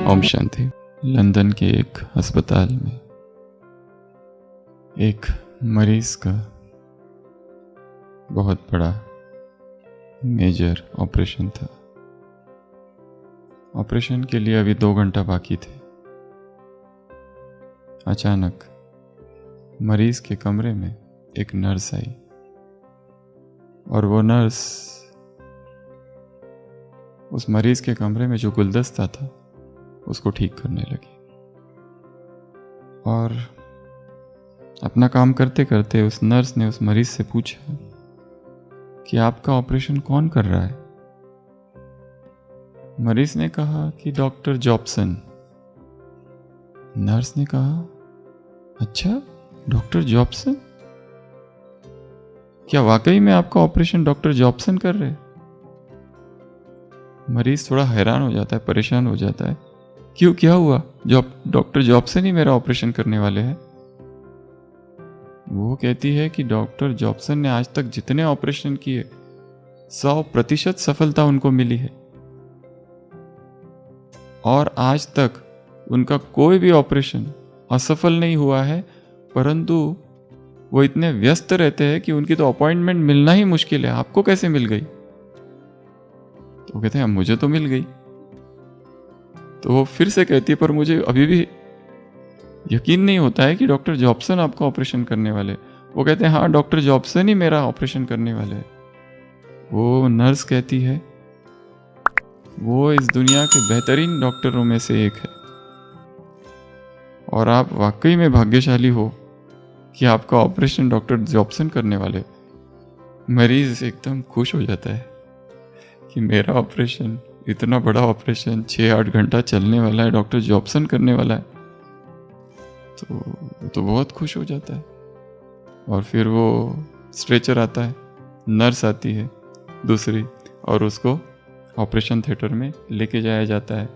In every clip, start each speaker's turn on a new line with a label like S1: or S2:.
S1: Om Shanti. London के एक अस्पताल में एक मरीज का बहुत बड़ा मेजर ऑपरेशन था। ऑपरेशन के लिए अभी 2 घंटा बाकी थे। अचानक मरीज के कमरे में एक नर्स आई और वो नर्स उस मरीज के कमरे में जो गुलदस्ता था उसको ठीक करने लगी और अपना काम करते करते उस नर्स ने उस मरीज से पूछा कि आपका ऑपरेशन कौन कर रहा है। मरीज ने कहा कि डॉक्टर जॉब्सन। नर्स ने कहा, अच्छा डॉक्टर जॉब्सन, क्या वाकई में आपका ऑपरेशन डॉक्टर जॉब्सन कर रहे हैं? मरीज थोड़ा हैरान हो जाता है, परेशान हो जाता है। क्यों, क्या हुआ? डॉक्टर जॉब्सन ही मेरा ऑपरेशन करने वाले हैं। वो कहती है कि डॉक्टर जॉब्सन ने आज तक जितने ऑपरेशन किए 100% सफलता उनको मिली है और आज तक उनका कोई भी ऑपरेशन असफल नहीं हुआ है, परंतु वो इतने व्यस्त रहते हैं कि उनकी तो अपॉइंटमेंट मिलना ही मुश्किल है। आपको कैसे मिल गई? तो वो कहते हैं मुझे तो मिल गई। तो वो फिर से कहती है, पर मुझे अभी भी यकीन नहीं होता है कि डॉक्टर जॉब्सन आपका ऑपरेशन करने वाले। वो कहते हैं हाँ, डॉक्टर जॉब्सन ही मेरा ऑपरेशन करने वाले हैं। वो नर्स कहती है वो इस दुनिया के बेहतरीन डॉक्टरों में से एक है और आप वाकई में भाग्यशाली हो कि आपका ऑपरेशन डॉक्टर जॉब्सन करने वाले। मरीज एकदम खुश हो जाता है कि मेरा ऑपरेशन, इतना बड़ा ऑपरेशन 6-8 घंटा चलने वाला है, डॉक्टर जॉब्सन करने वाला है। तो बहुत खुश हो जाता है और फिर वो स्ट्रेचर आता है, नर्स आती है दूसरी और उसको ऑपरेशन थिएटर में लेके जाया जाता है।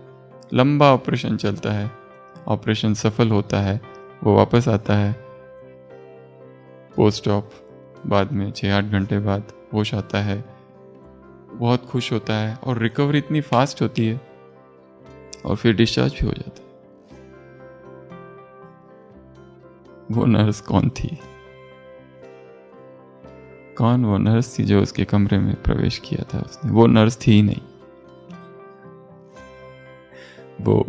S1: लंबा ऑपरेशन चलता है, ऑपरेशन सफल होता है, वो वापस आता है पोस्ट ऑप। बाद में 6-8 घंटे बाद होश आता है, बहुत खुश होता है और रिकवरी इतनी फास्ट होती है और फिर डिस्चार्ज भी हो जाता है। वो नर्स कौन थी? कौन वो नर्स थी जो उसके कमरे में प्रवेश किया था उसने? वो नर्स थी ही नहीं, वो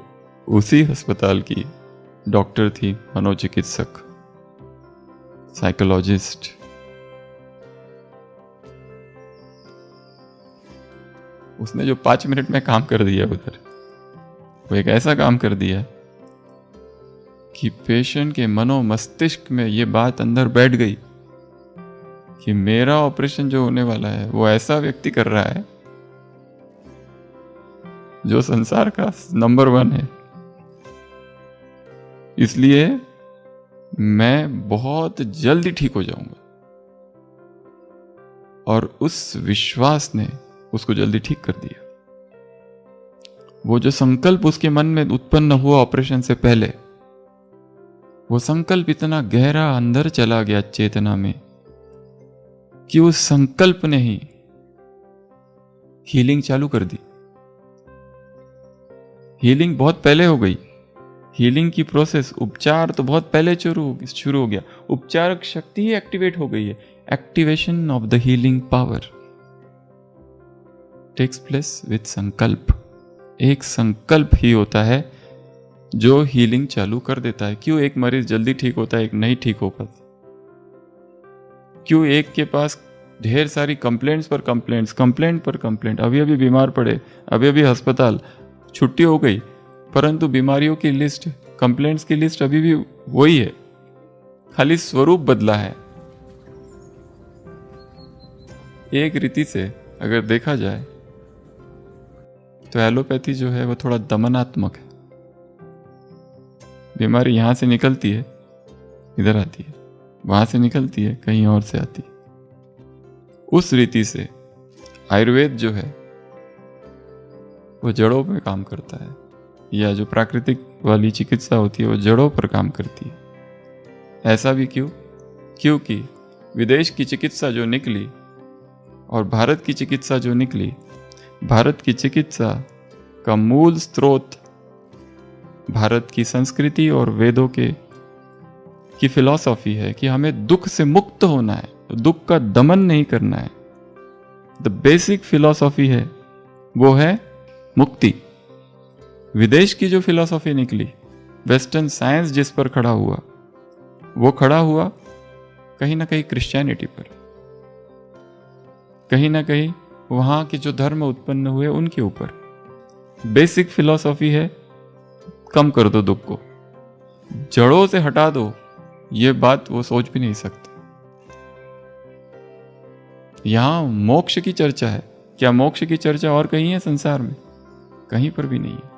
S1: उसी अस्पताल की डॉक्टर थी, मनोचिकित्सक, साइकोलॉजिस्ट। उसने जो 5 मिनट में काम कर दिया उधर, वो एक ऐसा काम कर दिया कि पेशेंट के मनो मस्तिष्क में ये बात अंदर बैठ गई कि मेरा ऑपरेशन जो होने वाला है वो ऐसा व्यक्ति कर रहा है जो संसार का नंबर 1 है, इसलिए मैं बहुत जल्दी ठीक हो जाऊंगा। और उस विश्वास ने उसको जल्दी ठीक कर दिया। वो जो संकल्प उसके मन में उत्पन्न हुआ ऑपरेशन से पहले, वो संकल्प इतना गहरा अंदर चला गया चेतना में कि उस संकल्प ने ही हीलिंग चालू कर दी। हीलिंग बहुत पहले हो गई। हीलिंग की प्रोसेस, उपचार तो बहुत पहले शुरू हो गया। उपचारक शक्ति ही एक्टिवेट हो गई है। Activation of the healing power takes place with संकल्प। एक संकल्प ही होता है जो हीलिंग चालू कर देता है। क्यों एक मरीज जल्दी ठीक होता है, एक नहीं ठीक हो पाता? क्यों एक के पास ढेर सारी कंप्लेंट्स पर कंप्लेंट्स, कंप्लेंट पर कंप्लेंट, अभी अभी बीमार पड़े, अभी अभी अस्पताल, छुट्टी हो गई, परंतु बीमारियों की लिस्ट, कंप्लेंट्स की लिस्ट अभी भी वही है, खाली स्वरूप बदला है। एक रीति से अगर देखा जाए तो एलोपैथी जो है वो थोड़ा दमनात्मक है। बीमारी यहां से निकलती है, इधर आती है, वहां से निकलती है, कहीं और से आती है। उस रीति से आयुर्वेद जो है वो जड़ों पे काम करता है, या जो प्राकृतिक वाली चिकित्सा होती है वो जड़ों पर काम करती है। ऐसा भी क्यों? क्योंकि विदेश की चिकित्सा जो निकली और भारत की चिकित्सा जो निकली, भारत की चिकित्सा का मूल स्रोत भारत की संस्कृति और वेदों की फिलॉसफी है कि हमें दुख से मुक्त होना है, दुख का दमन नहीं करना है। द बेसिक फिलॉसफी है वो है मुक्ति। विदेश की जो फिलॉसफी निकली, वेस्टर्न साइंस जिस पर खड़ा हुआ, वो खड़ा हुआ कहीं ना कहीं क्रिश्चियनिटी पर, कहीं ना कहीं वहां के जो धर्म उत्पन्न हुए उनके ऊपर। बेसिक फिलॉसफी है कम कर दो दुख को, जड़ों से हटा दो, ये बात वो सोच भी नहीं सकते। यहां मोक्ष की चर्चा है, क्या मोक्ष की चर्चा और कहीं है संसार में? कहीं पर भी नहीं है।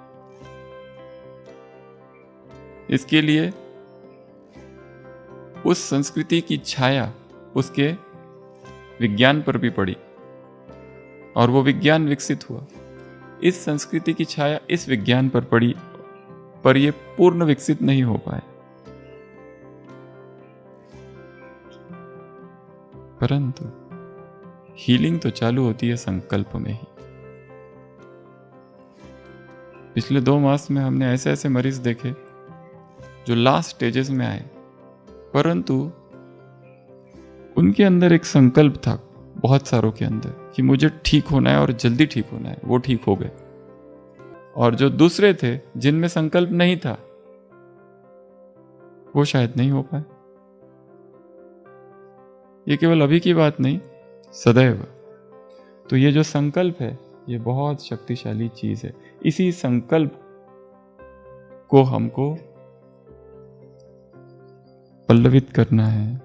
S1: इसके लिए उस संस्कृति की छाया उसके विज्ञान पर भी पड़ी और वो विज्ञान विकसित हुआ। इस संस्कृति की छाया इस विज्ञान पर पड़ी, पर ये पूर्ण विकसित नहीं हो पाए। परंतु हीलिंग तो चालू होती है संकल्प में ही। पिछले 2 मास में हमने ऐसे ऐसे मरीज देखे जो लास्ट स्टेजेस में आए, परंतु उनके अंदर एक संकल्प था, बहुत सारों के अंदर, कि मुझे ठीक होना है और जल्दी ठीक होना है। वो ठीक हो गए। और जो दूसरे थे जिनमें संकल्प नहीं था, वो शायद नहीं हो पाए। ये केवल अभी की बात नहीं, सदैव। तो ये जो संकल्प है, ये बहुत शक्तिशाली चीज है। इसी संकल्प को हमको पल्लवित करना है,